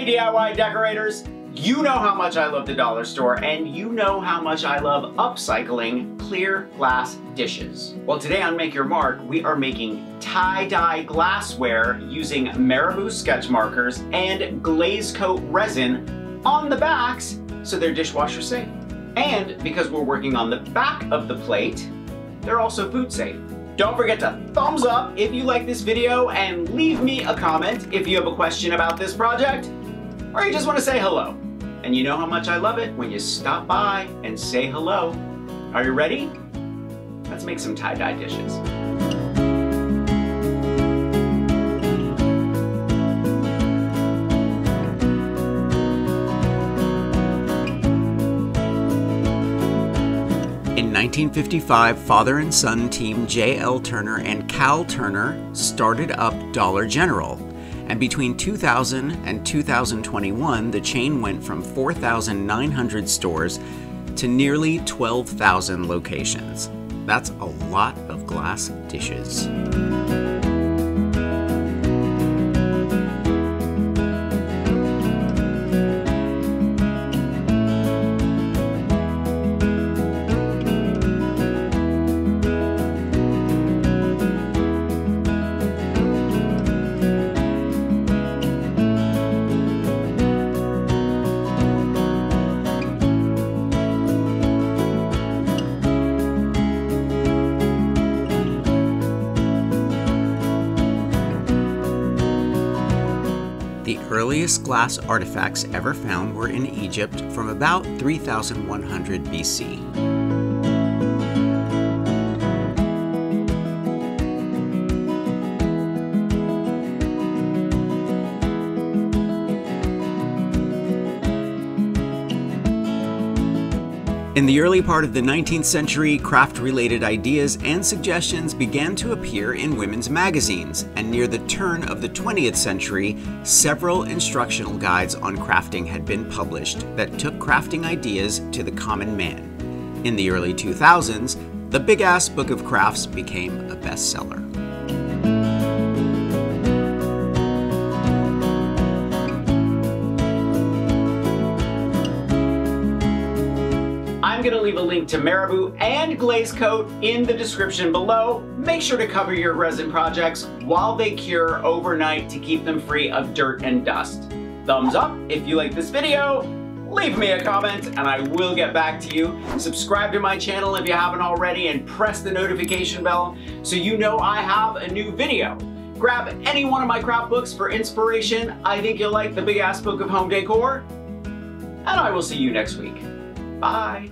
Hey DIY decorators, you know how much I love the dollar store and you know how much I love upcycling clear glass dishes. Well, today on Make Your Mark, we are making tie-dye glassware using Marabu sketch markers and glaze coat resin on the backs so they're dishwasher safe. And because we're working on the back of the plate, they're also food safe. Don't forget to thumbs up if you like this video and leave me a comment if you have a question about this project or you just want to say hello. And you know how much I love it when you stop by and say hello. Are you ready? Let's make some tie-dye dishes. In 1955, father and son team J.L. Turner and Cal Turner started up Dollar General. And between 2000 and 2021, the chain went from 4,900 stores to nearly 12,000 locations. That's a lot of glass dishes. The earliest glass artifacts ever found were in Egypt from about 3100 BC. In the early part of the 19th century, craft-related ideas and suggestions began to appear in women's magazines, and near the turn of the 20th century, several instructional guides on crafting had been published that took crafting ideas to the common man. In the early 2000s, the Big Ass Book of Crafts became a bestseller. I'm going to leave a link to Marabu and glaze coat in the description below. Make sure to cover your resin projects while they cure overnight to keep them free of dirt and dust. Thumbs up if you like this video, leave me a comment and I will get back to you. Subscribe to my channel if you haven't already and press the notification bell so you know I have a new video. Grab any one of my craft books for inspiration. I think you'll like the Big Ass Book of Home Decor. And I will see you next week. Bye.